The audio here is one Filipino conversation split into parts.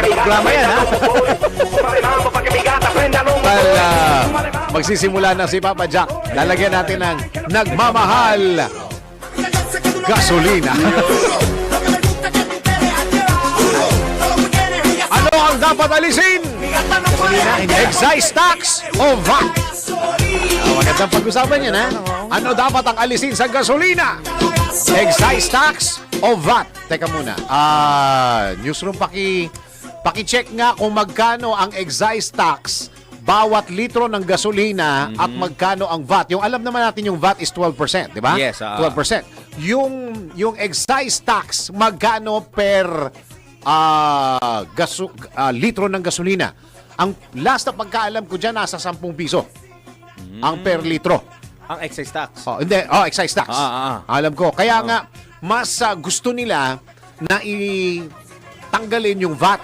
Programa yan, ha? Magsisimula na si Papa Jack. Lalagyan natin ng nagmamahal gasolina. Ano ang dapat alisin? Excise tax o VAT? Magandang pag-usapan yan, ha? Ano dapat ang alisin sa gasolina? Excise tax o VAT? Teka muna. Newsroom, paki-check nga kung magkano ang excise tax bawat litro ng gasolina at magkano ang VAT. Yung alam naman natin yung VAT is 12%, di ba? Yes. 12%. Yung excise tax, magkano per litro ng gasolina? Ang last na pagkaalam ko dyan, nasa 10 piso. Ang per litro. Ang excise tax. Excise tax. Alam ko. Kaya nga, mas gusto nila na tanggalin yung VAT.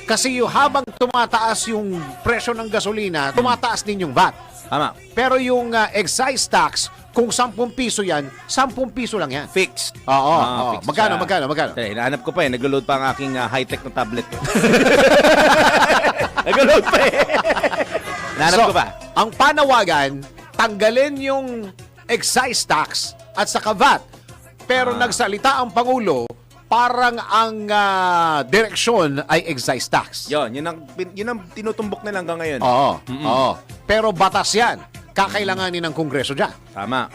Kasi habang tumataas yung presyo ng gasolina, tumataas din yung VAT. Tama. Pero yung excise tax, kung 10 piso yan, 10 piso lang yan. Fixed. Oo. Fixed. Magkano? Hinahanap ko pa eh. Nag-load pa ang aking high-tech na tablet. Nag-load pa eh. Hinahanap ko pa. Ang panawagan, tanggalin yung excise tax at saka VAT. Pero nagsalita ang Pangulo, parang ang direksyon ay excise tax. Yun ang tinutumbok nila hanggang ngayon. Oo. Pero batas yan. Kakailanganin ng Kongreso dyan. Tama.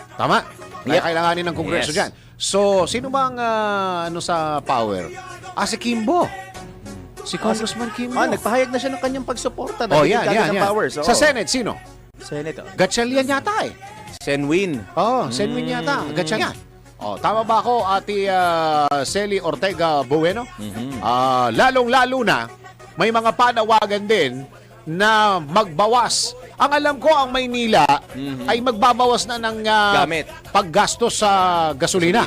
Kakailanganin ng Kongreso dyan. So, sino bang sa power? Si Kimbo. Si Congressman Kimbo. Nagpahayag na siya ng kanyang pagsuporta. Yan. Powers. Sa Senate, sino? Senate. Gatchalian yata eh. Senwin. Senwin yata. Gatchalian. Tama ba ako, Ate Celi Ortega Bueno? Lalong-lalo na, may mga panawagan din na magbawas. Ang alam ko, ang Maynila ay magbabawas na ng paggastos sa gasolina.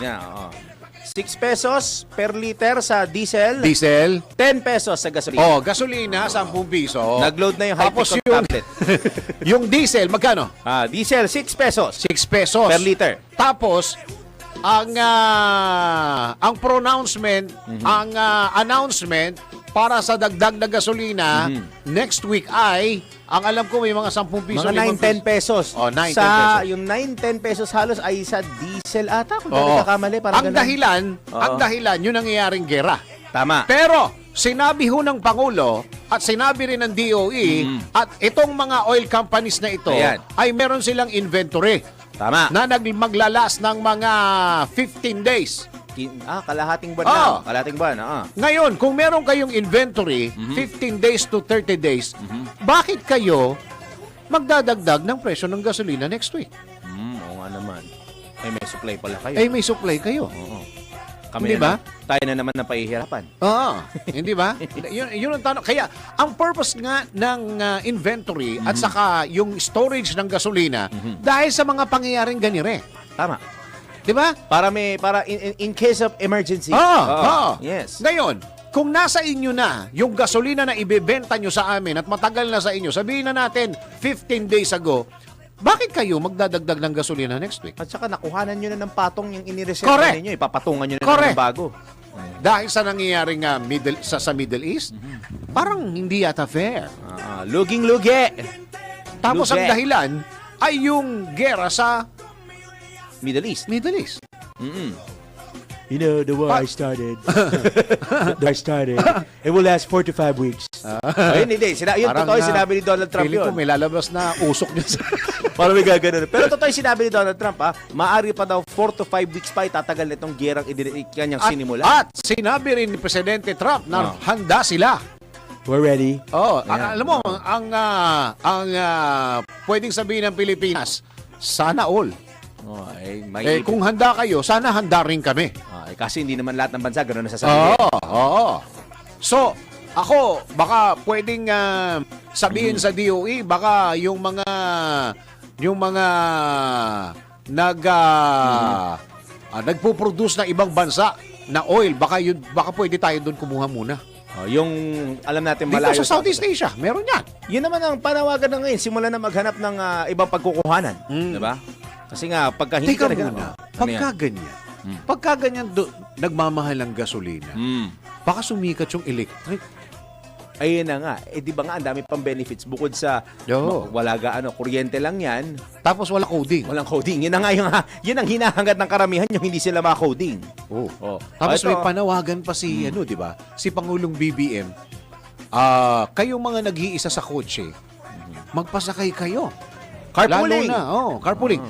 6 pesos per liter sa diesel. 10 pesos sa gasolina. Gasolina, 10 piso. Nag-load na yung high-tech tablet. Yung diesel, magkano? Diesel, 6 pesos. 6 pesos. Per liter. Tapos, ang pronouncement, ang announcement para sa dagdag na gasolina next week ay, ang alam ko may mga 10 piso. Mga 9-10 pesos. 9-10 sa, pesos. Yung 9-10 pesos halos ay sa diesel ata. Kung nagkakamali, parang ang dahilan, yun ang nangyayaring gera. Tama. Pero, sinabi ho ng Pangulo at sinabi rin ng DOE at itong mga oil companies na ito ay meron silang inventory. Tama. Na maglalas ng mga 15 days. Kalahating buwan na. Kalahating buwan. Ngayon, kung meron kayong inventory, 15 days to 30 days, bakit kayo magdadagdag ng presyo ng gasolina next week? Oo nga naman. May supply pala kayo. May supply kayo. Kami hindi ba? Tayo na naman ng pahihirapan. Hindi ba? Yun ang tanong. Kaya, ang purpose nga ng inventory at saka yung storage ng gasolina dahil sa mga pangyayaring ganire. Tama. Di ba? Para in case of emergency. Yes. Ngayon, kung nasa inyo na yung gasolina na ibebenta nyo sa amin at matagal na sa inyo, sabihin na natin 15 days ago, bakit kayo magdadagdag ng gasolina next week? At saka nakuhanan nyo na ng patong yung inireserva ninyo. Ipapatungan nyo na ng bago. Dahil sa nangyayaring sa Middle East, parang hindi yata fair. Luging-lugi. Tapos ang dahilan ay yung gera sa Middle East. You know, the war started. It will last 4 to 5 weeks. Ayun, hindi. Yun, totoo yung sinabi ni Donald Trump feeling yun. ko may lalabas na usok niya. Parang may gagano. Pero totoo yung sinabi ni Donald Trump, maaari pa daw 4 to 5 weeks pa itatagal nitong gerang kanyang sinimula. At sinabi rin ni Presidente Trump na handa sila. We're ready. Alam mo, ang pwedeng sabihin ng Pilipinas, sana all. Kung handa kayo, sana handa rin kami. Kasi hindi naman lahat ng bansa gano'n nasasabihin. So, ako, baka pwedeng sabihin sa DOE, baka yung mga nagpo-produce na ibang bansa na oil, baka pwede tayo doon kumuha muna. Yung alam natin malayo. Dito sa Southeast Asia, meron yan. Yun naman ang panawagan na ngayon. Simula na maghanap ng ibang pagkukuhanan. Diba? Kasi nga, pagka hindi Teka ka muna, pagka ganyan nagmamahal ang gasolina, baka sumikat yung electric. Ayun na nga. Di ba nga, ang dami pang benefits bukod sa wala kuryente lang yan. Tapos wala coding. Walang coding. Yun na nga yun ang hinahangad ng karamihan, yung hindi sila maka-coding. Tapos may panawagan pa si, di ba? Si Pangulong BBM. Kayong mga nag-iisa sa kotse, magpasakay kayo. Carpooling. Lalo na, carpooling.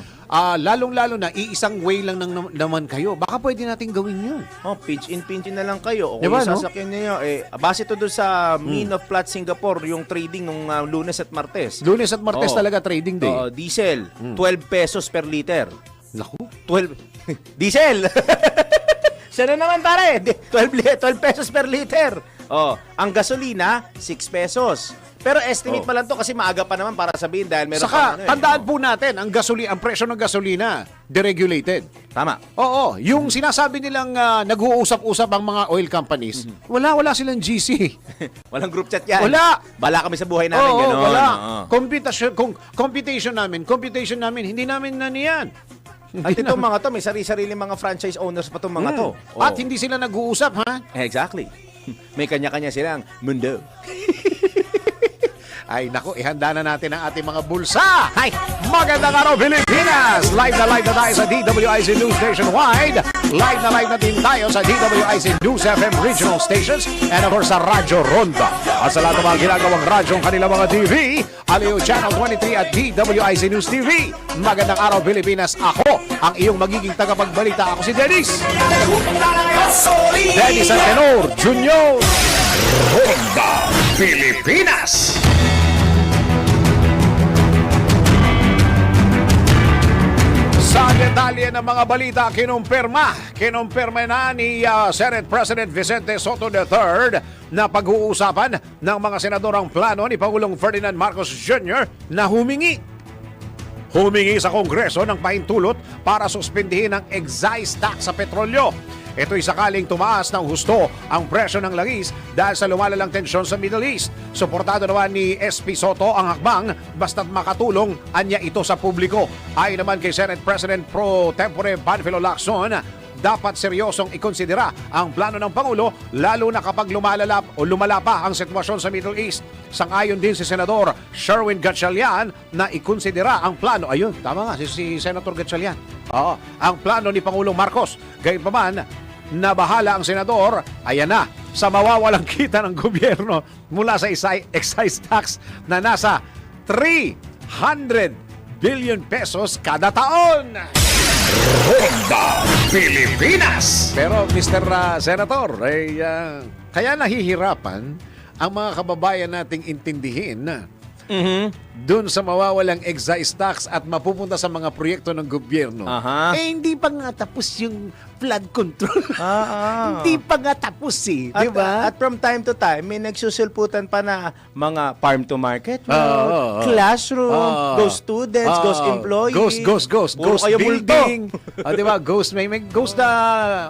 Lalong-lalo na, iisang way lang naman kayo. Baka pwede natin gawin yun. Pinch in na lang kayo. O Diba, kung sasakyan niyo, base to doon sa Mean of Platts Singapore, yung trading nung Lunes at Martes. Lunes at Martes talaga trading day. Diesel, 12 pesos per liter. Naku. 12 diesel. Sana naman pare, 12 pesos per liter. Ang gasolina, 6 pesos. Pero estimate pa lang to kasi maaga pa naman para sabihin dahil meron Saka, tandaan po natin, ang presyo ng gasolina, deregulated. Tama. Oo, yung sinasabi nilang nag-uusap-usap ang mga oil companies, wala silang GC. Walang group chat yan. Wala. Bala kami sa buhay namin, gano'n. Wala. Computation namin, hindi namin na niyan. At itong mga to, may sarili-sarili mga franchise owners pa itong mga to. At hindi sila nag-uusap, ha? Exactly. May kanya-kanya silang mundo. Ay, naku, ihanda na natin ang ating mga bulsa. Hi! Magandang araw, Pilipinas! Live na tayo sa DWIC News Nationwide. Live na din tayo sa DWIC News FM Regional Stations and of course sa Radyo Ronda. At sa lahat ng mga ginagawang radyong kanilang mga TV, Aliw Channel 23 at DWIC News TV. Magandang araw, Pilipinas. Ako, ang iyong magiging tagapagbalita. Ako si Dennis. Dennis Antenor Jr. Ronda, Pilipinas. Sa detalye ng mga balita, kinumpirma na ni Senate President Vicente Soto III na pag-uusapan ng mga senador ang plano ni Pangulong Ferdinand Marcos Jr. na humingi sa Kongreso ng pahintulot para suspindihin ang excise tax sa petrolyo. Ito'y sakaling tumaas ng husto ang presyo ng langis dahil sa lumalalang tensyon sa Middle East. Suportado naman ni SP Soto ang hakbang basta't makatulong anya ito sa publiko. Ayon naman kay Senate President Pro Tempore Panfilo Lacson, dapat seryosong ikonsidera ang plano ng Pangulo lalo na kapag lumala pa ang sitwasyon sa Middle East. Sang-ayon din si Senador Sherwin Gatchalian na ikonsidera ang plano. Ayun, tama nga, si Senator Gatchalian. Ang plano ni Pangulong Marcos. Gayunpaman, nabahala ang senador, ayan na, sa mawawalang kita ng gobyerno mula sa excise tax na nasa 300 billion pesos kada taon. Ronda, Pilipinas! Pero Mr. Senator, kaya nahihirapan ang mga kababayan nating intindihin na doon sa mawawalang excise tax at mapupunta sa mga proyekto ng gobyerno. Hindi pa nga tapos yung flood control. Hindi pa nga tapos di ba? At from time to time, may nagsusulputan pa na mga farm to market, classroom, those students, those employees. Ghost building. Di ba? Ghost na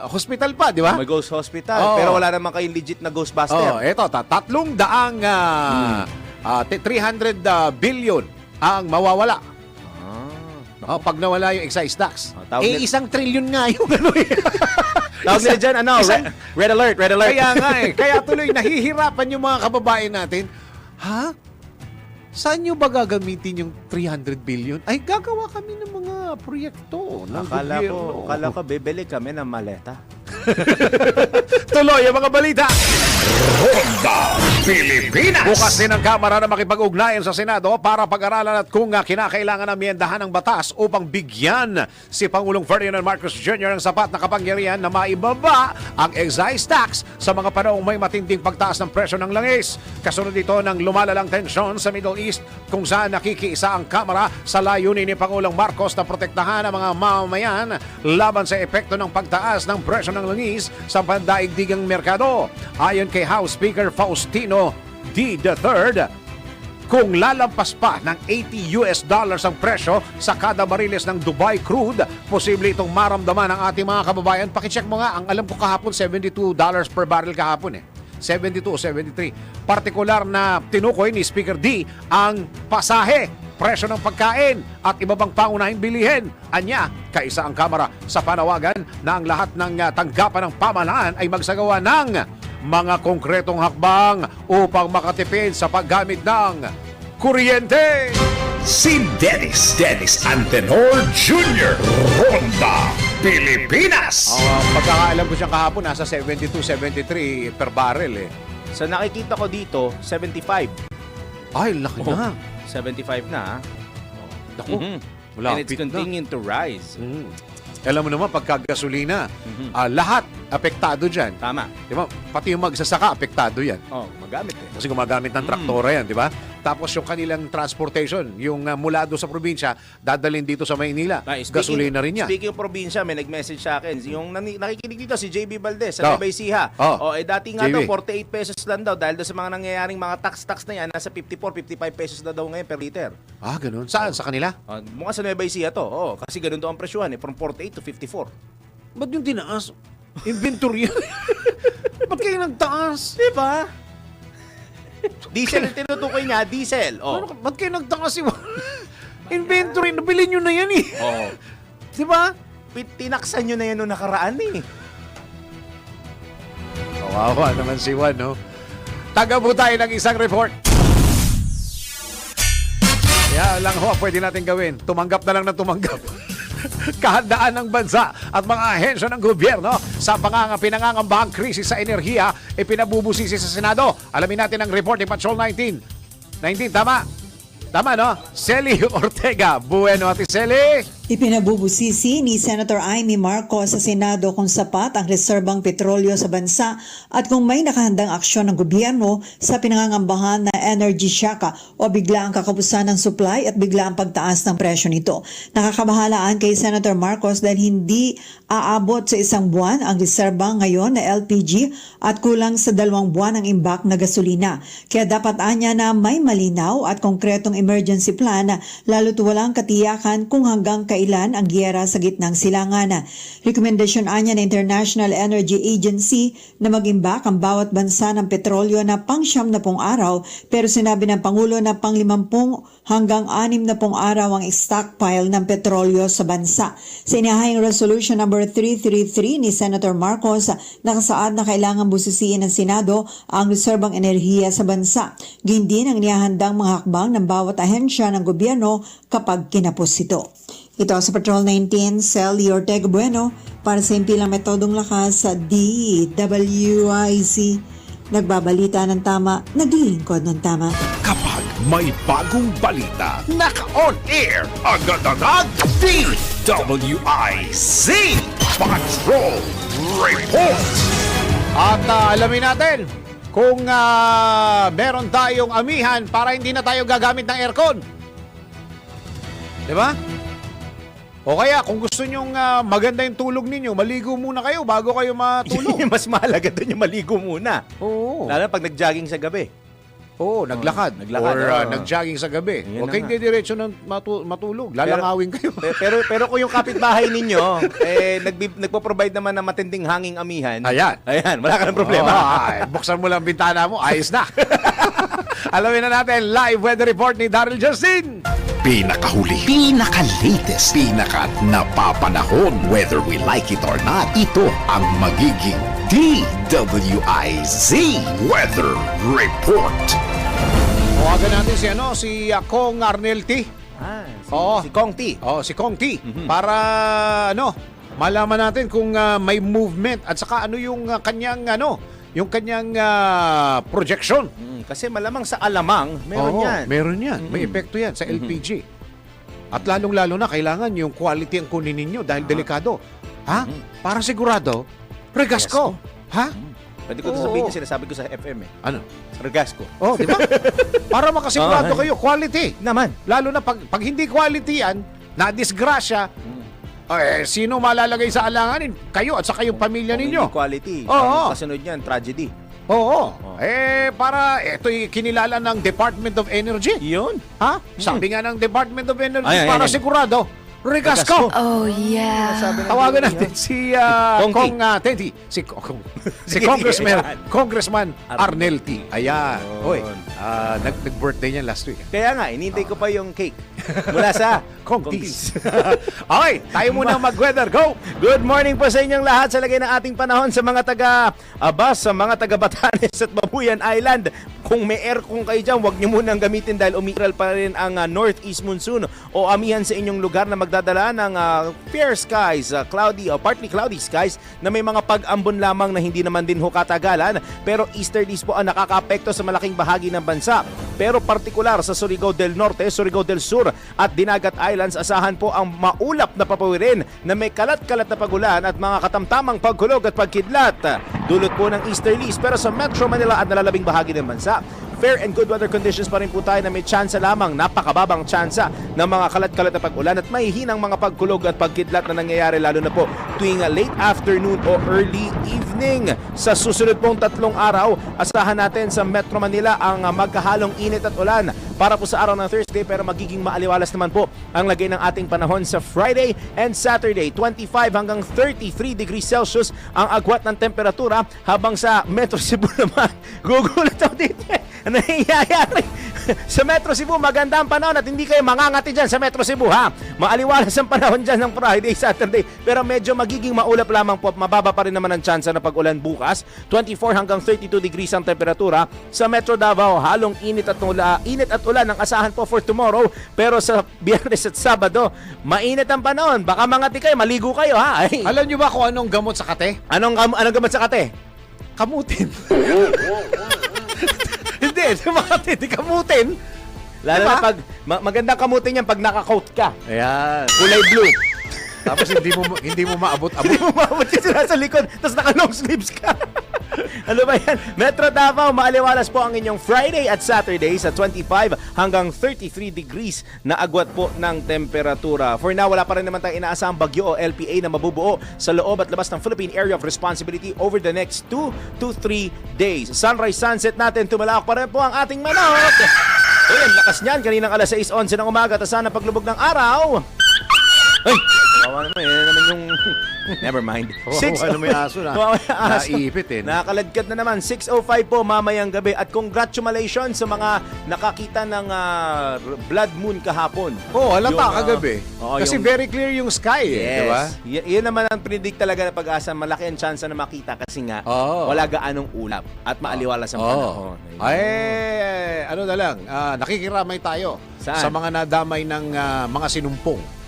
hospital pa, di ba? May ghost hospital. Pero wala naman kayong legit na ghostbuster. Eto, 300 billion ang mawawala. Pag nawala yung excise tax. 1 trillion nga yung ano eh. Tawag nila dyan, red alert. Kaya nga kaya tuloy nahihirapan yung mga kababayan natin. Saan nyo ba gagamitin yung 300 billion? Ay, gagawa kami ng mga proyekto ng gobyerno. Akala ko, bibili kami ng maleta. Tuloy ang mga balita. Ronda, Pilipinas! Bukas din ang Kamara na makipag-ugnayan sa Senado para pag-aralan at kung kinakailangan amyendahan ng batas upang bigyan si Pangulong Ferdinand Marcos Jr. ng sapat na kapangyarihan na maibaba ang excise tax sa mga panahong may matinding pagtaas ng presyo ng langis. Kasunod dito ng lumalalang tensyon sa Middle East kung saan nakikiisa ang Kamara sa layunin ni Pangulong Marcos na protektahan ang mga mamamayan laban sa epekto ng pagtaas ng presyo ng langis sa pandaigdigang merkado. Ayon kay House Speaker Faustino D. III, kung lalampas pa ng $80 ang presyo sa kada bariles ng Dubai crude, posible itong maramdaman ng ating mga kababayan. Pakicheck mo nga, ang alam ko kahapon $72 per barrel kahapon 72 o 73. Partikular na tinukoy ni Speaker D ang pasahe, presyo ng pagkain at iba pang pangunahing bilihin. Anya, kaisa ang Kamara sa panawagan na ang lahat ng tanggapan ng pamahalaan ay magsagawa ng mga konkretong hakbang upang makatipid sa paggamit ng kuryente. Si Dennis Antenor Jr. Ronda Pilipinas. Pagkakaalam ko siya kahapon, nasa 72-73 per barrel eh. Sa nakikita ko dito, 75. Ay, laki na. 75 na, ha? Naku, Mhm. wala And it's continuing to rise. Alam mo naman, pagka gasolina, lahat apektado dyan. Tama. Di ba? Pati yung magsasaka, apektado yan. Oh, magamit eh. Kasi gumagamit ng traktora yan, di ba? Tapos yung kanilang transportation, yung mula doon sa probinsya, dadalhin dito sa Maynila. Gasolina rin yan. Speaking of probinsya, may nag-message sa akin. Yung nakikinig dito, si JB Valdez sa Oh. Nueva Ecija. Oh. Dati nga JB. daw, 48 pesos lang daw. Dahil doon sa mga nangyayaring mga tax na yan, nasa 54, 55 pesos na daw ngayon per liter. Ah, ganun. Saan? Sa kanila? Mukha sa Nueva Ecija to. Kasi ganun daw ang presyuhan from 48 to 54. Ba't yung tinaas? Inventory yan. Ba't kayo nagtaas? Di ba? Diesel ang tinutukoy niya, diesel. Ba't kayo nagtaas? Inventory, nabili nyo na yan eh. Oh. Di ba? Tinaksan nyo na yan noong nakaraan eh. Kawawa naman si Juan, no? Taga po tayo ng isang report. Kaya lang ho, pwede natin gawin. Tumanggap na lang ng tumanggap. Kahandaan ng bansa at mga ahensya ng gobyerno sa pinangangambahang krisis sa enerhiya ay pinabubusisi sa Senado. Alamin natin ang report ni Patrol 19. 19, tama? Tama, no? Celi Ortega. Bueno, Ate Celi. Ipinabubusisi ni Senator Amy Marcos sa Senado kung sapat ang reserbang petrolyo sa bansa at kung may nakahandang aksyon ng gobyerno sa pinangangambahan na energy shock o bigla ang kakapusan ng supply at bigla ang pagtaas ng presyo nito. Nakakabahalaan kay Senator Marcos dahil hindi aabot sa isang buwan ang reserba ngayon na LPG at kulang sa 2 buwan ang imbak na gasolina. Kaya dapat anya na may malinaw at konkretong emergency plan lalo't walang katiyakan kung hanggang kailan ang giyera sa gitnang silangan. Rekomendasyon anya ng International Energy Agency na mag-imbak ang bawat bansa ng petrolyo na pang-70 araw pero sinabi ng Pangulo na pang-50 hanggang 60 araw ang stockpile ng petrolyo sa bansa. Sa inihahing Resolution number 333 ni Senator Marcos, nakasaad na kailangan busisiin ng Senado ang reserbang enerhiya sa bansa. Gayun din ang inihahandang mga hakbang ng bawat ahensya ng gobyerno kapag kinapos ito. Ito sa Patrol 19, Celi Ortega Bueno para sa impilang metodong lakas sa DWIC. Nagbabalita ng tama, naglilingkod ng tama. Kapag may bagong balita, naka-on air, agad-agad, DWIZ Patrol Report. At alamin natin kung meron tayong amihan para hindi na tayo gagamit ng aircon. Di ba? O kaya kung gusto nyong maganda yung tulog ninyo, maligo muna kayo bago kayo matulog. Mas mahalaga doon yung maligo muna. Oo. Lalo na pag nag-jogging sa gabi. Oo, naglakad. Naglakad, Or oo. nag-jogging sa gabi. Yan Huwag na kayong nga. didiretso ng matulog. Lalangawin kayo. Pero kung yung kapitbahay ninyo, nagpo-provide naman ng matinding hanging amihan. Ayan. Wala ka ng problema. Buksan mo lang bintana mo, ayos na. Alamin na natin, live weather report ni Daryl Justin. Pinakahuli, pinaka-latest, pinaka-napapanahon. Whether we like it or not, ito ang magiging DWIZ Weather Report. Tawagan natin si Kong Arnel T. Oo. Si Kong T. Si Kong T. Para malaman natin kung may movement at saka ano yung kanyang projection. Kasi malamang sa alamang, meron Oo, yan. Meron yan. May epekto yan sa LPG. At lalong-lalo na kailangan yung quality ang kunin ninyo dahil delikado. Ha? Para sigurado, Regasco. Ha? Pwede ko ito sabihin yung sinasabi ko sa FM eh. Ano? Regasco. Oh, di ba? Para makasigurado kayo, quality. Naman. Lalo na pag hindi quality yan, na-disgrasya, sino malalagay sa alanganin? Kayo at saka yung pamilya ninyo. Hindi quality. Oo. Kasunod yan, tragedy. Oo. Para ito'y kinilala ng Department of Energy. Yun. Ha? Sabi nga ng Department of Energy, Ayan, para ayan. sigurado, Regasco. Oh, yeah. Tawagan natin si Kongki. Tenti. Si Congressman Arnel T. Ayan. Hoy, nag-birthday niya last week. Kaya nga, inintay ko pa yung cake. Mula sa Kongkis. Okay, tayo muna mag-weather. Go! Good morning po sa inyong lahat sa lagay ng ating panahon sa mga taga-Abas, sa mga taga-Batanes at Babuyan Island. Kung may aircon kayo dyan, huwag nyo munang gamitin dahil umiral pa rin ang northeast monsoon o amihan sa inyong lugar na magdadala ng fair skies, cloudy o partly cloudy skies na may mga pag-ambon lamang na hindi naman din ho katagalan, pero easterlies po ang nakakaapekto sa malaking bahagi ng bansa. Pero partikular sa Surigao del Norte, Surigao del Sur at Dinagat Islands, asahan po ang maulap na papawirin na may kalat-kalat na pagulan at mga katamtamang pagkulog at pagkidlat. Dulot po ng easterlies, pero sa Metro Manila at nalalabing bahagi ng bansa, fair and good weather conditions pa rin po tayo na may tsansa lamang, napakababang tsansa ng mga kalat-kalat na pag-ulan at may hinang mga pagkulog at pagkidlat na nangyayari lalo na po tuwing late afternoon o early evening. Sa susunod pong 3 araw, asahan natin sa Metro Manila ang magkahalong init at ulan para po sa araw ng Thursday, pero magiging maaliwalas naman po ang lagay ng ating panahon sa Friday and Saturday. 25 hanggang 33 degrees Celsius ang agwat ng temperatura, habang sa Metro Cebu naman, gugulat ako dito. Ano nangyayari? Sa Metro Cebu, maganda ang panahon at hindi kayo mangangati dyan sa Metro Cebu, ha? Maaliwalas ang panahon dyan ng Friday, Saturday, pero medyo magiging maulap lamang po at mababa pa rin naman ang tsansa na pag-ulan bukas. 24 hanggang 32 degrees ang temperatura. Sa Metro Davao, halong init at ulan ang asahan po for tomorrow, pero sa Biyernes at Sabado, mainit ang panahon. Baka mangati kayo, maligo kayo, ha? Ay. Alam niyo ba kung anong gamot sa kate? Anong gamot sa kate? Kamutin. Hindi kamutin. Lalo Diba? na pag magandang kamutin yan pag naka-coat ka. Ayan. Kulay blue. Tapos hindi mo maabot-abot. Hindi mo maabot kasi nasa likod, tapos naka-long sleeves ka. Ano ba yan? Metro Davao, maaliwalas po ang inyong Friday at Saturday sa 25 hanggang 33 degrees na agwat po ng temperatura. For now, wala pa rin naman tayong inaasahang bagyo o LPA na mabubuo sa loob at labas ng Philippine Area of Responsibility over the next 2 to 3 days. Sunrise, sunset natin, tumalak pa rin po ang ating manok. Ayan, lakas niyan. Kaninang alas 6:11 ng umaga, at sana paglubog ng araw. Ay, kawawa naman. Yan naman yung... Never mind. Kawawa naman yung aso na. Kawawa yung aso. Naiipit eh. Nakaladkad na naman. 6:05 po mamayang gabi. At congratulations sa mga nakakita ng blood moon kahapon. Halata Yung, kagabi. Kasi yung- very clear yung sky eh. Di ba? Yan naman ang predict talaga na pag-asa. Malaki ang chance na makita kasi nga wala gaanong ulap at maaliwalas ang panahon. Ay, ano na lang, nakikiramay tayo Saan? sa mga nadamay ng mga sinumpong.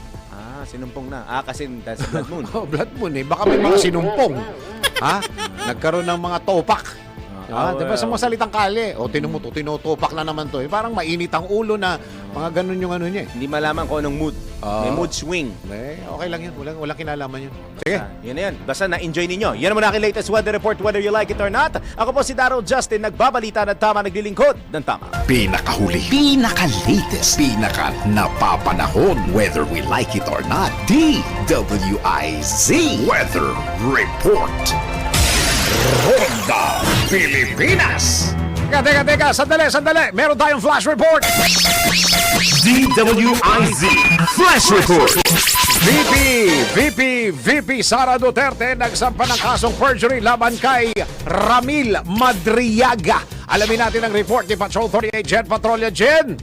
Sinumpong na. Kasi that's blood moon. Blood moon eh. Baka may mga sinumpong. Ha? Nagkaroon ng mga topak. Diba sa mga salitang kalye? Tinutupak na naman to. Parang mainit ang ulo na mga ganun yung ano niya eh. Hindi malaman kung anong mood. May mood swing. Okay lang yun. Walang kinalaman yun. Sige. Yun na yan. Basta na-enjoy ninyo. Yan naman aking latest weather report, whether you like it or not. Ako po si Darryl Justin, nagbabalita ng tama, naglilingkod ng tama. Pinakahuli, pinaka-latest, pinaka-napapanahon, whether we like it or not. DWIZ Weather Report. Ronda Pilipinas. Teka. Sandali. Meron tayong flash report. DWIZ Flash Report. VP Sara Duterte nagsampa ng kasong perjury laban kay Ramil Madriaga. Alamin natin ang report ni Patrol 38 Jen Patrolya Jen.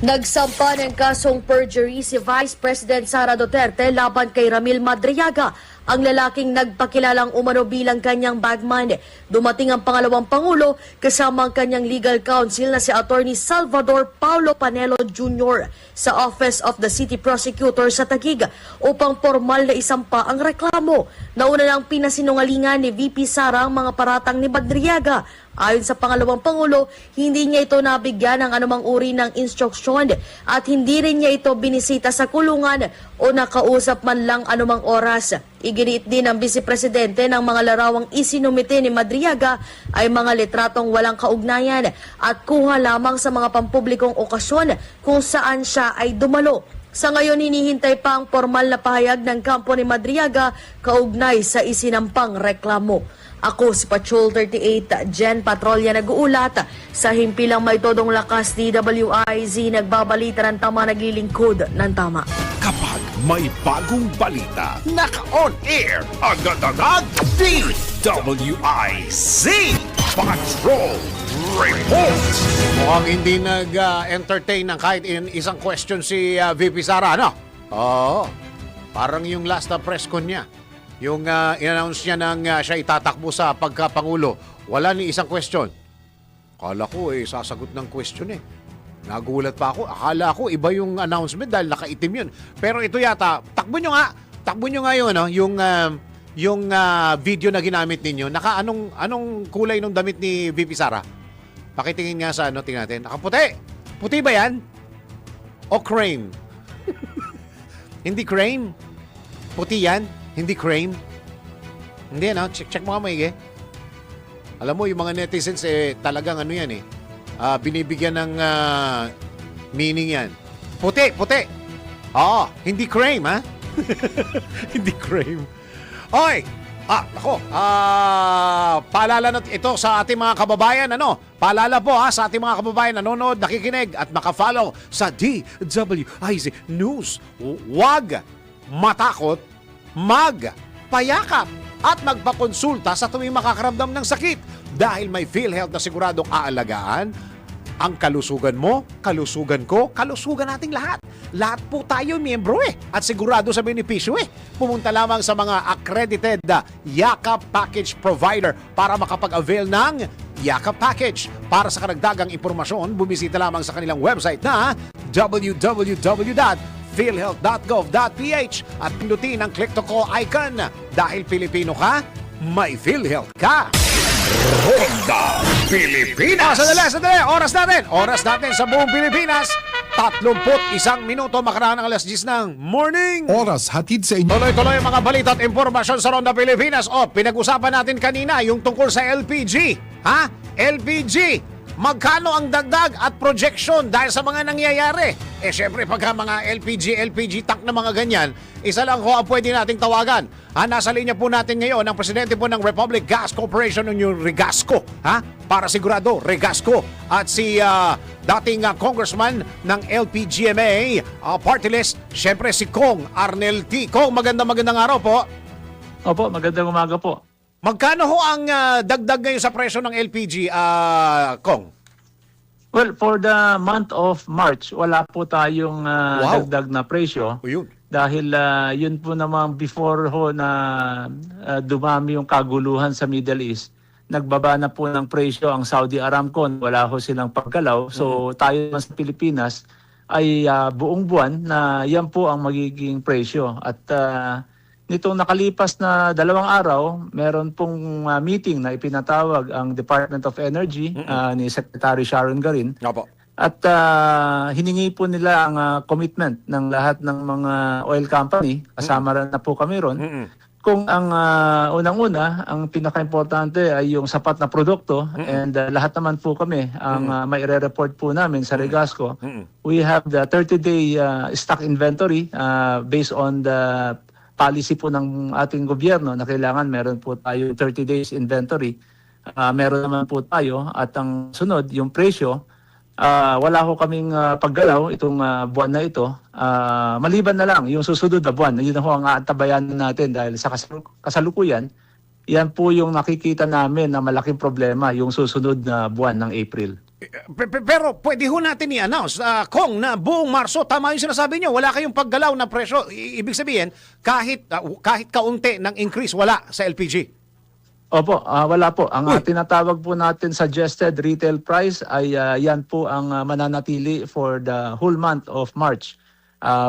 Nagsampa ng kasong perjury si Vice President Sara Duterte laban kay Ramil Madriaga, ang lalaking nagpakilalang umano bilang kanyang bagman. Dumating ang pangalawang pangulo kasama ang kanyang legal counsel na si Attorney Salvador Paulo Panelo Jr. sa Office of the City Prosecutor sa Taguig upang formal na isampa ang reklamo. Nauna nang pinasinungalingan ni VP Sara ang mga paratang ni Madriaga. Ayon sa pangalawang pangulo, hindi niya ito nabigyan ng anumang uri ng instruksyon at hindi rin niya ito binisita sa kulungan o nakausap man lang anumang oras. Iginiit din ng Vice Presidente ng mga larawang isinumite ni Madriaga ay mga litratong walang kaugnayan at kuha lamang sa mga pampublikong okasyon kung saan siya ay dumalo. Sa ngayon, hinihintay pa ang formal na pahayag ng kampo ni Madriaga kaugnay sa isinampang reklamo. Ako si Patrol 38, Jen Patrolya nag-uulat. Sa himpilang may todong lakas, DWIZ nagbabalita ng tama, naglilingkod ng tama. Kapag may bagong balita. Naka-on air, agad-agad, DWIZ Patrol Report. Mukhang hindi nag-entertain ng kahit isang question si VP Sara, ano? Oo. Parang yung last na press con niya. Yung in-announce niya nang siya itatakbo sa pagkapangulo. Wala ni isang question. Akala ko sasagot ng question eh. Nagulat pa ako. Akala ko iba yung announcement dahil nakaitim yun. Pero ito yata, takbo nyo nga yun, ano? Yung video na ginamit ninyo. Anong kulay ng damit ni VP Sara? Pakitingin nga sa tingnan natin. Nakaputi. Puti ba yan? O cream? Hindi cream? Puti yan? Hindi cream? Hindi, no? Check mo nga maigi. Alam mo, yung mga netizens, talagang ano yan binibigyan ng meaning yan. Puti. Oo, hindi cream, ha? Hindi cream. Oy! Paalala na ito sa ating mga kababayan, Paalala po sa ating mga kababayan nanonood, nakikinig at makafollow sa DWIZ News. Huwag matakot, magpayakap at magpakonsulta sa tuwing makakaramdam ng sakit dahil may PhilHealth na siguradong aalagaan ang kalusugan mo, kalusugan ko, kalusugan nating lahat. Lahat po tayo miyembro at sigurado sa benepisyo Pumunta lamang sa mga accredited Yakap Package Provider para makapag-avail ng Yakap Package. Para sa karagdagang impormasyon, bumisita lamang sa kanilang website na www.philhealth.gov.ph at pindutin ang click to call icon. Dahil Pilipino ka, may PhilHealth ka. Ronda Pilipinas. Sandali. Oras natin sa buong Pilipinas. 31 minuto makaraan ng alas 10 ng morning. Oras hatid sa inyo. Tuloy-tuloy ang mga balita at impormasyon sa Ronda Pilipinas. Pinag-usapan natin kanina yung tungkol sa LPG. LPG. Magkano ang dagdag at projection dahil sa mga nangyayari? Syempre pagka mga LPG tank na mga ganyan, isa lang ho ang pwede nating tawagan. Nasa linya po natin ngayon ang presidente po ng Republic Gas Corporation o yung Regasco. Para sigurado, Regasco. At si dating congressman ng LPGMA party list, syempre si Kong Arnel T. Kong, magandang araw po. Opo, magandang umaga po. Magkano ho ang dagdag ngayon sa presyo ng LPG, Kong? Well, for the month of March, wala po tayong Wow. dagdag na presyo. O yun. Dahil yun po naman before ho na dumami yung kaguluhan sa Middle East, nagbaba na po ng presyo ang Saudi Aramco. Wala ho silang paggalaw. So tayo naman sa Pilipinas ay buong buwan na yan po ang magiging presyo. At nitong nakalipas na 2 araw, meron pong meeting na ipinatawag ang Department of Energy ni Secretary Sharon Garin. Opo. At hiningi po nila ang commitment ng lahat ng mga oil company, kasama rin na po kami ron, kung ang unang-una, ang pinaka-importante ay yung sapat na produkto and lahat naman po kami, ang may report po namin sa Regasco, we have the 30-day stock inventory based on the policy po ng ating gobyerno na kailangan meron po tayo 30 days inventory. Meron naman po tayo at ang sunod, yung presyo, wala ko kaming paggalaw itong buwan na ito. Maliban na lang yung susunod na buwan. Yun ho ang aantabayan natin dahil sa kasalukuyan, yan po yung nakikita namin na malaking problema yung susunod na buwan ng April. Pero pwede ho natin i-announce, Kong, na buong Marso, tama yung sinasabi nyo, wala kayong paggalaw ng presyo. Ibig sabihin, kahit kaunti ng increase, wala sa LPG. Opo, wala po. Ang tinatawag po natin suggested retail price ay yan po ang mananatili for the whole month of March.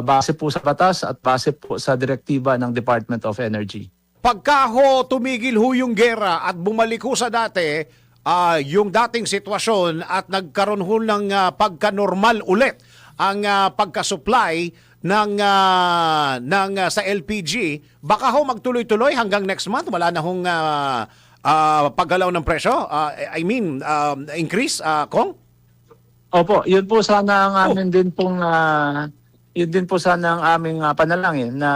Base po sa batas at base po sa direktiba ng Department of Energy. Pagka ho tumigil ho yung gera at bumalik ho sa dati, yung dating sitwasyon at nagkaroon ho ng pagka-normal ulit ang pagka-supply ng sa LPG, baka ho magtuloy-tuloy hanggang next month wala na hong paggalaw ng presyo. Increase, Kong? Opo, yun po sana ang amin din pong yun din po sana ang aming panalangin na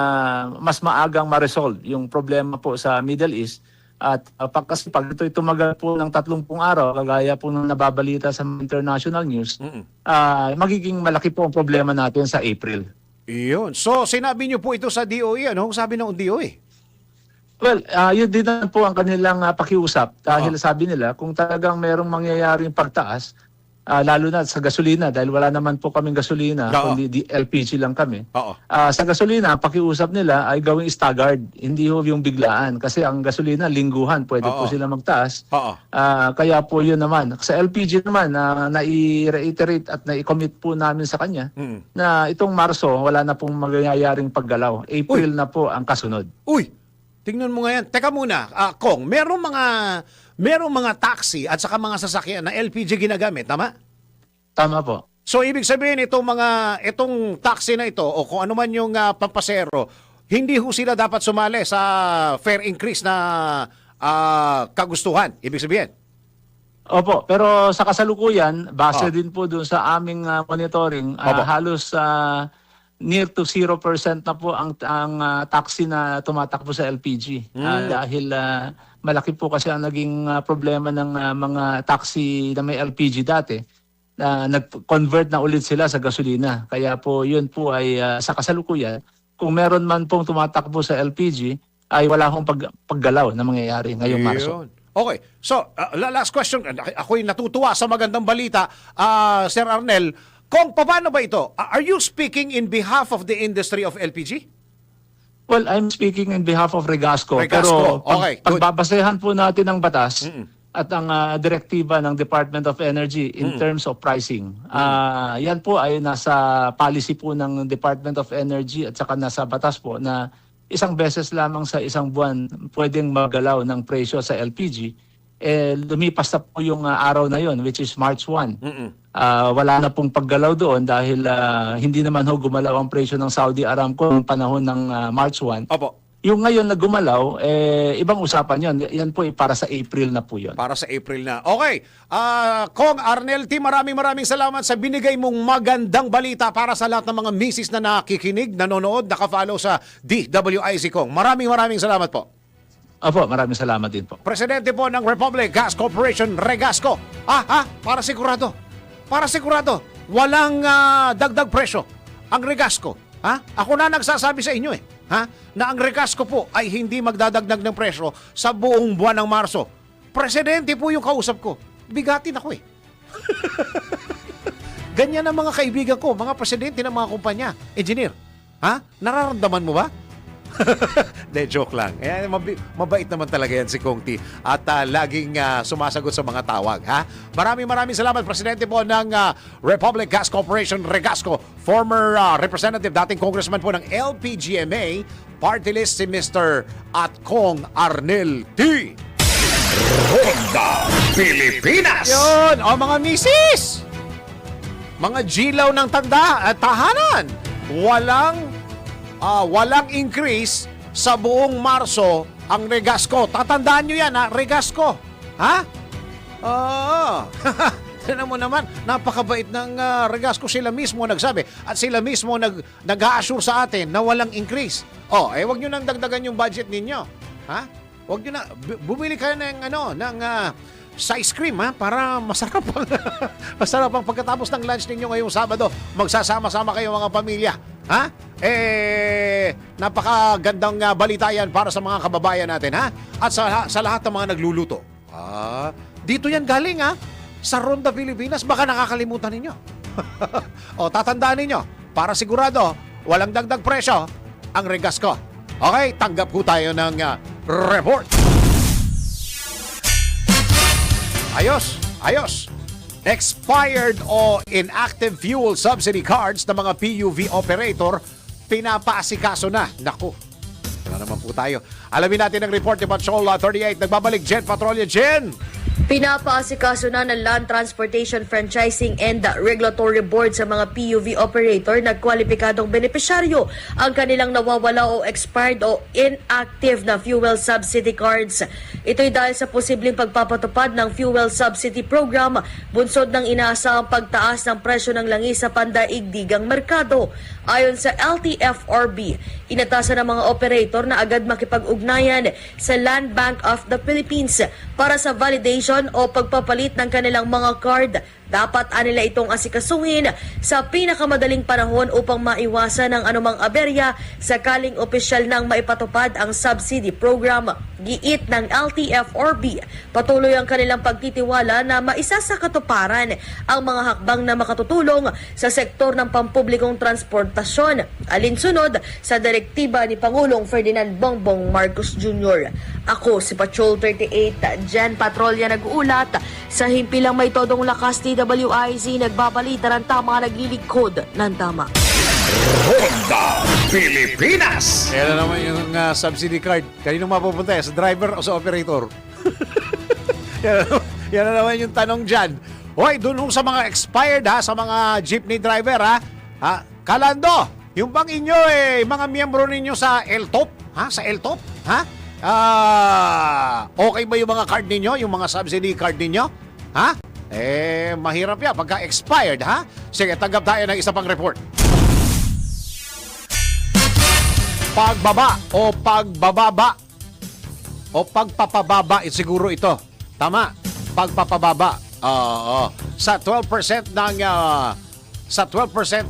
mas maagang ma-resolve yung problema po sa Middle East. At kasi pag ito'y tumagal po ng 30 araw, kagaya po ng nababalita sa international news, magiging malaki po ang problema natin sa April. Iyon. So, sinabi niyo po ito sa DOE. Ano sabi ng DOE? Well, yun din naman po ang kanilang pakiusap dahil sabi nila kung talagang merong mangyayaring pagtaas, lalo na sa gasolina dahil wala naman po kaming gasolina, Oo. kundi LPG lang kami. Oo. Sa gasolina, pakiusap nila ay gawing staggered, hindi ho yung biglaan kasi ang gasolina lingguhan, pwede po Oo. sila magtaas. Oo. Kaya po yun naman. Sa LPG naman, nai-reiterate at nai-commit po namin sa kanya na itong Marso, wala na pong magyayaring paggalaw. April na po ang kasunod. Uy, tingnan mo nga yan. Teka muna, Kong, merong mga taxi at saka mga sasakyan na LPG ginagamit, tama? Tama po. So, ibig sabihin, itong taxi na ito o kung ano man yung pampasero, hindi ho sila dapat sumali sa fare increase na kagustuhan. Ibig sabihin. Opo, pero sa kasalukuyan, base din po doon sa aming monitoring, halos near to 0% na po ang taxi na tumatakbo sa LPG. Dahil malaki po kasi ang naging problema ng mga taxi na may LPG dati. Nag-convert na ulit sila sa gasolina. Kaya po yun po ay sa kasalukuyan, kung meron man pong tumatakbo sa LPG, ay wala akong paggalaw na mangyayari ngayong Marso. Yun. Okay. So, last question. Ako'y natutuwa sa magandang balita, Sir Arnel. Kung paano ba ito? Are you speaking in behalf of the industry of LPG? Well, I'm speaking in behalf of Regasco. Regasco. Pero Okay, good. pagbabasehan po natin ang batas at ang direktiba ng Department of Energy in terms of pricing. Yan po ay nasa policy po ng Department of Energy at saka nasa batas po na isang beses lamang sa isang buwan pwedeng maggalaw ng presyo sa LPG. Lumipas na po yung araw na yon, which is March 1. Wala na pong paggalaw doon dahil hindi naman ho gumalaw ang presyo ng Saudi Aramco noong panahon ng March 1. Opo. Yung ngayon na gumalaw, ibang usapan yon. Yan po para sa April na po yon. Para sa April na. Okay. Kong Arnel T, maraming salamat sa binigay mong magandang balita para sa lahat ng mga misis na nakikinig, nanonood, nakafollow sa DWIC Kong. Maraming salamat po. Opo, maraming salamat din po. Presidente po ng Republic Gas Corporation, Regasco. Para sigurado, walang dagdag presyo ang Regasco. Ako na nagsasabi sa inyo na ang Regasco po ay hindi magdadagdag ng presyo sa buong buwan ng Marso. Presidente po yung kausap ko. Bigatin ako Ganyan ang mga kaibigan ko, mga presidente ng mga kumpanya. Engineer, nararamdaman mo ba? De, joke lang. Mabait naman talaga yan si Kong T. At laging sumasagot sa mga tawag. Maraming salamat, Presidente po ng Republic Gas Corporation, Regasco. Former representative, dating congressman po ng LPGMA. Party list si Mr. at Kong Arnel T. Ronda Pilipinas! Yun, mga misis! Mga gilaw ng tanda at tahanan. Walang increase sa buong Marso ang Regasco. Tatandaan nyo yan, Regasco. Tignan mo naman, napakabait ng Regasco. Sila mismo nagsabi at sila mismo nag-a-assure sa atin na walang increase. Wag nyo nang dagdagan yung budget ninyo. Wag nyo na, bumili kayo ng sa ice cream para masarap ang pagkatapos ng lunch ninyo ngayong Sabado. Magsasama-sama kayo mga pamilya. Napakagandang balita yan para sa mga kababayan natin, at sa lahat ng mga nagluluto. Dito yan galing, sa Ronda Pilipinas. Baka nakakalimutan ninyo. Tatandaan ninyo, para sigurado walang dagdag presyo ang Regasco. Okay, tanggap ko tayo ng report. Ayos. Expired o inactive fuel subsidy cards ng mga PUV operator, pinapaasikaso na. Naku, wala naman po tayo. Alamin natin ang report ni Patrol 38. Nagbabalik, Jen Patrolya. Jen! Pinapaasikaso na ng Land Transportation Franchising and Regulatory Board sa mga PUV operator na kwalipikadong benepisyaryo ang kanilang nawawala o expired o inactive na fuel subsidy cards. Ito'y dahil sa posibleng pagpapatupad ng fuel subsidy program, bunsod ng inaasahang pagtaas ng presyo ng langis sa pandaigdigang merkado. Ayon sa LTFRB, inatasan ng mga operator na agad makipag-ugnayan sa Land Bank of the Philippines para sa validation o pagpapalit ng kanilang mga card Dapat nila itong asikasuhin sa pinakamadaling panahon upang maiwasan ang anumang aberya sakaling opisyal nang maipatupad ang subsidy program. Giit ng LTFRB, patuloy ang kanilang pagtitiwala na maisa sa katuparan ang mga hakbang na makatutulong sa sektor ng pampublikong transportasyon, alinsunod sa direktiba ni Pangulong Ferdinand Bongbong Marcos Jr. Ako si Patrol 38, Jen Patrolya nag-uulat. Sa himpilang may todong lakas, TWIZ nagbabalita ng tama, naglilingkod ng tama. Ronda Pilipinas. Kaya na naman yung subsidy card. Kaninong mapupunta? Sa driver o sa operator? yan na naman yung tanong dyan. Hoy, dun sa mga expired ha, sa mga jeepney driver ha. Kalando, yung bang inyo mga miyembro ninyo sa LTOP? Ha? Sa LTOP? Ha? Okay ba yung mga card ninyo? Yung mga subsidy card ninyo? Ha? Mahirap yan pagka expired ha. Sige, tanggap tayo ng isa pang report. Pagbaba o pagbababa o pagpapababa, siguro ito. Tama, pagpapababa. Sa 12%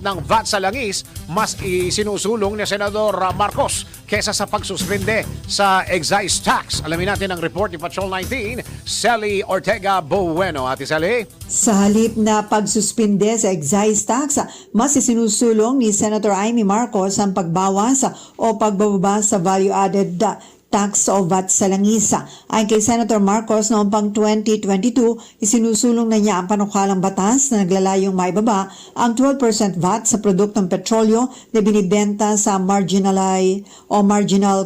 ng VAT sa langis, mas isinusulong ni Senador Marcos kesa sa pagsuspende sa excise tax. Alamin natin ang report ni Patrol 19, Sally Ortega Bueno. Ate Sally? Sa halip na pagsuspinde sa excise tax, mas isinusulong ni Senator Amy Marcos ang pagbawas o pagbababa sa value-added tax o VAT sa langisa. Ayon kay Senator Marcos, noong pang 2022, isinusulong na niya ang panukalang batas na naglalayong maibaba ang 12% VAT sa produktong petrolyo na binibenta sa marginal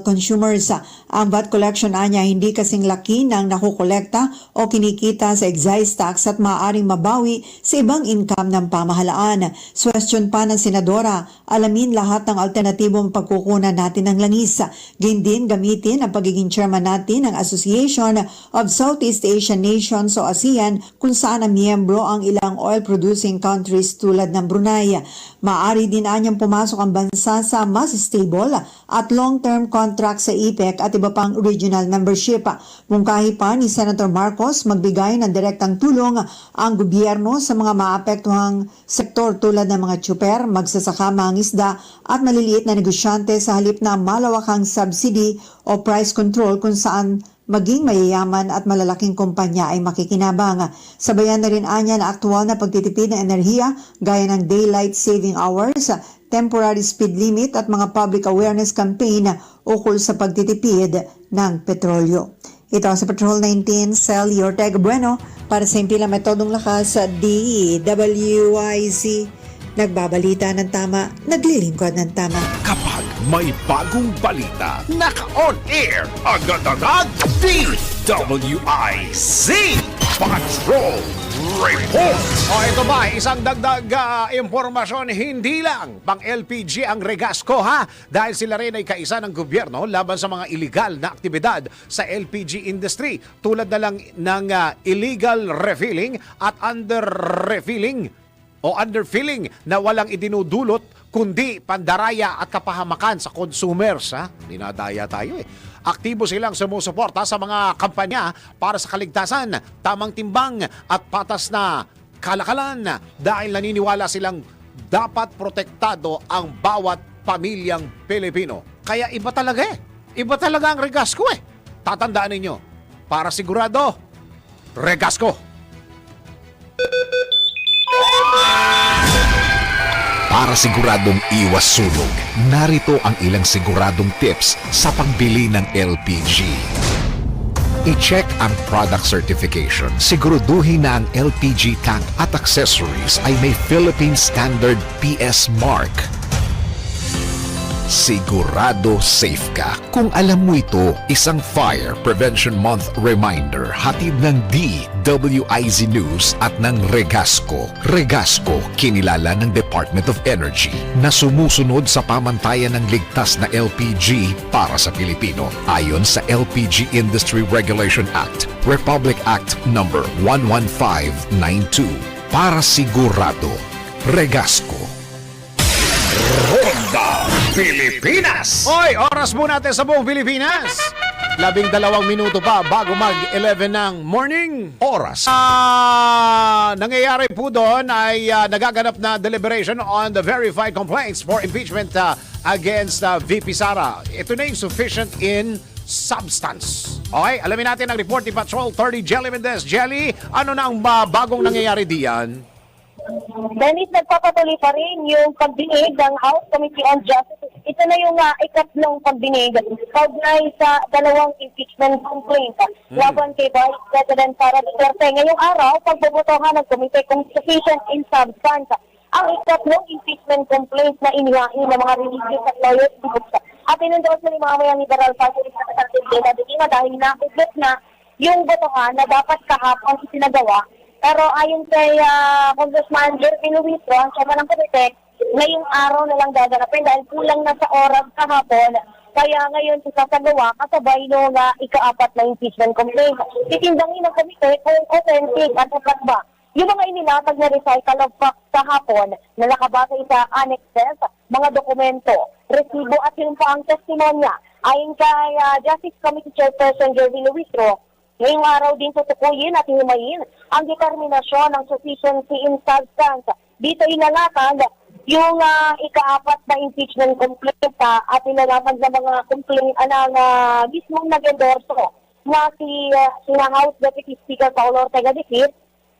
consumers. Ang VAT collection niya hindi kasing laki ng nakukolekta o kinikita sa excise tax at maaaring mabawi sa ibang income ng pamahalaan. Question pa ng Senadora, alamin lahat ng alternatibong pagkukunan natin ng langisa. Gayun din gamitin ang pagiging chairman natin ng Association of Southeast Asian Nations o ASEAN kung saan ang miyembro ang ilang oil-producing countries tulad ng Brunei. Maaari din anyang pumasok ang bansa sa mas stable at long-term contract sa IPEC at iba pang regional membership. Mungkahi pa ni Senator Marcos magbigay ng direktang tulong ang gobyerno sa mga maapektuhang sektor tulad ng mga tsuper, magsasaka, mangisda at maliliit na negosyante sa halip na malawakang subsidy o price control kung saan maging mayayaman at malalaking kumpanya ay makikinabang. Sabayan na rin anya na aktual na pagtitipid ng enerhiya gaya ng daylight saving hours, temporary speed limit at mga public awareness campaign ukol sa pagtitipid ng petrolyo. Ito sa Patrol 19, Sally Ortega Bueno para sa himpilang metodong lakas sa DWIZ. Nagbabalita ng tama, naglilingkod ng tama. Kapag may bagong balita, naka-on air, agad-agad, DWIZ Patrol Report. Ito ba, isang dagdag impormasyon, hindi lang pang LPG ang Regasco ha, dahil sila rin ay kaisa ng gobyerno laban sa mga illegal na aktibidad sa LPG industry, tulad na lang ng illegal refilling at underfilling na walang idinudulot kundi pandaraya at kapahamakan sa consumers. Dinadaya tayo Aktibo silang sumusuporta sa mga kampanya para sa kaligtasan, tamang timbang at patas na kalakalan dahil naniniwala silang dapat protektado ang bawat pamilyang Pilipino. Kaya iba talaga Iba talaga ang Regasco Tatandaan ninyo, para sigurado, Regasco. Para siguradong iwas sunog, narito ang ilang siguradong tips sa pagbili ng LPG. I-check ang product certification. Siguraduhin na ang LPG tank at accessories ay may Philippine Standard PS Mark. Sigurado safe ka. Kung alam mo ito, isang Fire Prevention Month reminder hatid ng DWIZ News at ng Regasco. Regasco, kinilala ng Department of Energy na sumusunod sa pamantayan ng ligtas na LPG para sa Pilipino. Ayon sa LPG Industry Regulation Act, Republic Act No. 11592. Para sigurado, Regasco. Ronda Pilipinas! Oy, oras po natin sa buong Pilipinas. 12 minuto pa bago mag-11 ng morning Oras. nangyayari po doon ay nagaganap na deliberation on the verified complaints for impeachment against VP Sara. Ito na yung sufficient in substance. Okay, alamin natin ang report ni Patrol 30 Jelly Mendez. Jelly, ano na ang bagong nangyayari diyan? Dennis, nagpapatuloy pa rin yung pagdinig ng House Committee on Justice. Ito na yung ikatlong pagdinig kaugnay sa dalawang impeachment complaint laban kay Vice President Sara Duterte. Ngayong araw, pagbobotohan ng komite kung sufficient in substance ang ikatlong impeachment complaint na inihain ng mga religious at lawyers groups. At inendorse na ni Mamayang Liberal Party Representative Dela de Lima dahil nakugit na yung botohan na dapat kahapon isinagawa. Pero ayon kay Congressman Jervin Luistro, ang chairman ng komite, ngayong araw na lang gaganapin dahil kulang na sa oras kahapon. Kaya ngayon isasagawa kasabay nung ika-4 na impeachment complaint. Titindangin ng komite kung authentic at sapat ba yung mga inilatag na recycle of facts kahapon na nakabase sa annexes, mga dokumento, resibo at yung pa ang testimonya. Ayon kay Justice Committee Chairperson Jervin Luistro, ngayong araw din tutukuyin at himayin ang determinasyon ng sufficiency in substance. Dito inalatag yung ika-4 na impeachment complaint at inalatag sa mga complaint ng mismong nag-endorso na sina House Deputy Speaker Paulo Ortega de Quis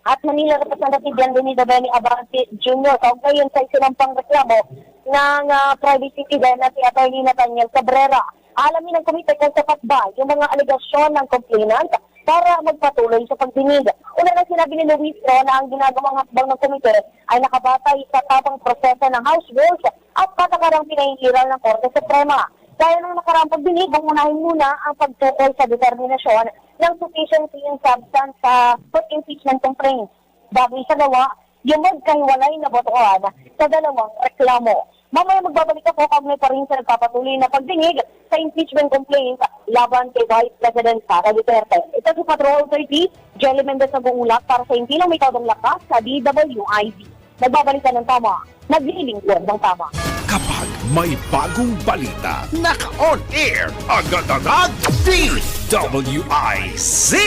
at Manila Representative Bienvenido Benny Abante Jr. Kaugnay yun sa isinampang reklamo ng private citizen na si Atty. Nathaniel Cabrera. Alamin ng komite kung sapat ba yung mga alegasyon ng complainant para magpatuloy sa pagdinig. Una na sinabi ni Luistro na ang ginagawang hakbang ng komite ay nakabatay sa tapang proseso ng House rules at patakarang pinahihiral ng Korte Suprema. Kaya nung nakarang pagdinig, unahin muna ang pagtukol sa determinasyon ng sufficiency in substance sa impeachment complaints. Bago isagawa, yung magkahiwalay na botohan sa dalawang reklamo. Mamaya magbabalik ako kaugnay pa rin sa nagpapatuloy na pagdinig sa impeachment complaint laban kay Vice President Sara Duterte. Ito si Patrol 30, Jelly Mendez sa Buulak para sa Impinong May Tawang Lakas sa DWIZ. Nagbabalikan ng tama, naglilingkod ng tama. Kapag may bagong balita, naka-on air agad-agad DWIZ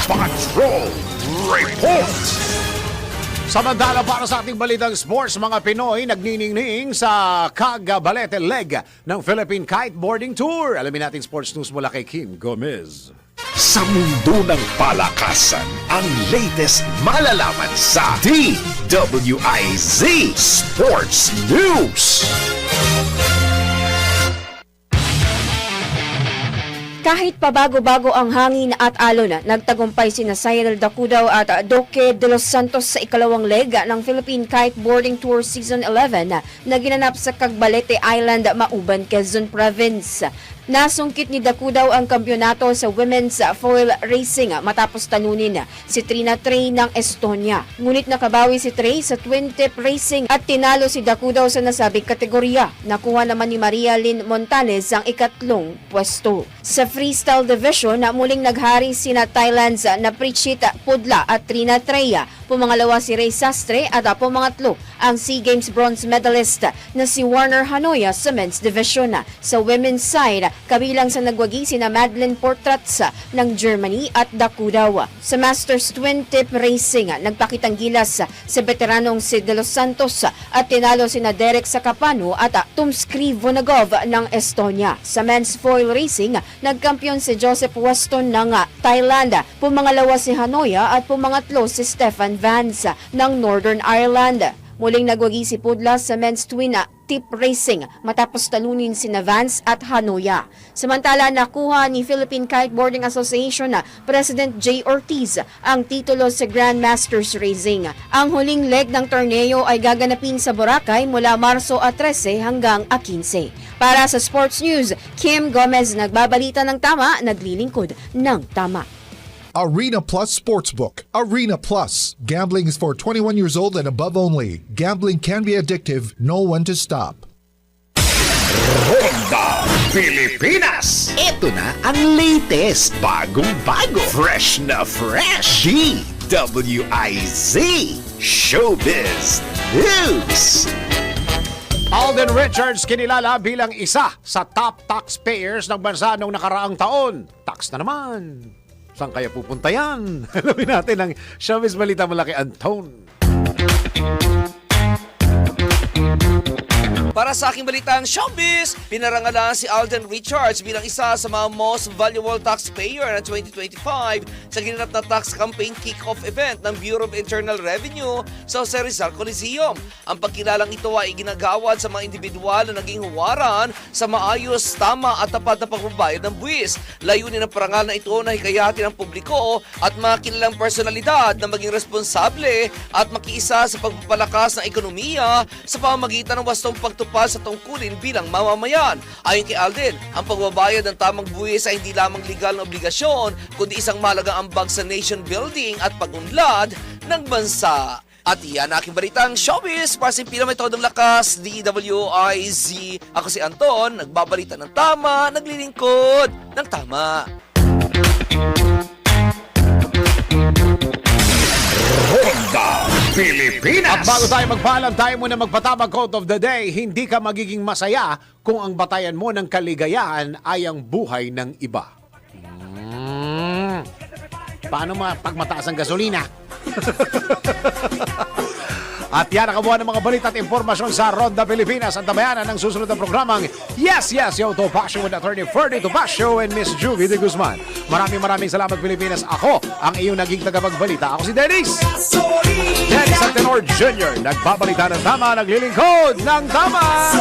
Patrol Report. Samantala para sa ating balitang sports, mga Pinoy nagniningning sa Cagabalete leg ng Philippine Kiteboarding Tour. Alamin natin sports news mula kay Kim Gomez. Sa mundo ng palakasan, ang latest malalaman sa DWIZ Sports News. Kahit pabago-bago ang hangin at alon, nagtagumpay sina Cyril Dacudaw at Doke de los Santos sa ikalawang leg ng Philippine Kiteboarding Tour Season 11 na ginanap sa Cagbalete Island, Mauban, Quezon Province. Nasungkit ni Dacudaw ang kampyonato sa women's foil racing matapos talunin si Trina Trey ng Estonia. Ngunit nakabawi si Trey sa twin tip racing at tinalo si Dacudaw sa nasabing kategorya. Nakuha naman ni Maria Lynn Montales ang ikatlong pwesto. Sa freestyle division, muling naghari sina Thailand's na Prichit Pudla at Trina Treya. Pumangalawa si Ray Sastre at pumangatlo ang SEA Games bronze medalist na si Warner Hanoya sa men's division. Sa women's side, kabilang sa nagwagi sina Madeline Portrats ng Germany at Dacudaw. Sa Masters Twin Tip Racing, nagpakitang gilas sa veteranong si De Los Santos at tinalo sina Derek Sakapano at Tumskri Vonagov ng Estonia. Sa men's foil racing, nagkampiyon si Joseph Weston ng Thailand. Pumangalawa si Hanoya at pumangatlo si Stefan Vance ng Northern Ireland. Muling nagwagi si Pudla sa men's twin tip racing matapos talunin sina Vance at Hanoya. Samantala, nakuha ni Philippine Kiteboarding Association President J. Ortiz ang titulo sa Grand Masters Racing. Ang huling leg ng torneo ay gaganapin sa Boracay mula Marso 13 hanggang 15. Para sa Sports News, Kim Gomez, nagbabalita ng tama, naglilingkod ng tama. Arena Plus Sportsbook. Arena Plus. Gambling is for 21 years old and above only. Gambling can be addictive. Know when to stop. Ronda Pilipinas. Ito na ang latest, bagong-bago, fresh na fresh. DWIZ Showbiz News. Alden Richards kinilala bilang isa sa top taxpayers ng bansa noong nakaraang taon. Tax na naman. Saan kaya pupunta yan? Alamin natin ang Showbiz Balita mula kay Anton. Para sa aking balitang showbiz, pinarangalan si Alden Richards bilang isa sa mga most valuable taxpayer ng 2025 sa ginanap na tax campaign kick-off event ng Bureau of Internal Revenue sa Jose Rizal Coliseum. Ang pagkilalang ito ay ginagawad sa mga individual na naging huwaran sa maayos, tama at tapat na pagbabayad ng buwis. Layunin ng parangal na ito na hikayatin ang publiko at mga kilalang personalidad na maging responsable at makiisa sa pagpapalakas ng ekonomiya sa pamamagitan ng wastong pagtupad sa tungkulin bilang mamamayan. Ayon kay Alden, ang pagbabayad ng tamang buwis ay hindi lamang legal na obligasyon, kundi isang mahalagang ambag sa nation building at pag-unlad ng bansa. At iyan aking balitang showbiz para sa may todong lakas, DWIZ. Ako si Anton, nagbabalita ng tama, naglilingkod ng tama. Ronda Pilipinas. At bago tayo magpaalam, tayo muna magpatabang quote of the day. Hindi ka magiging masaya kung ang batayan mo ng kaligayahan ay ang buhay ng iba. Paano pag mataas ang gasolina? At yan ang kabuuan ng mga balita at impormasyon sa Ronda Pilipinas. Ang tabayanan ng susunod na programang Yes, Yes, Yo Topacio with Attorney Ferdy Topacio and Miss Juvie de Guzman. Maraming salamat Pilipinas. Ako ang iyong naging tagapagbalita. Ako si Dennis Antenor Jr. Nagbabalita ng tama, naglilingkod ng tama.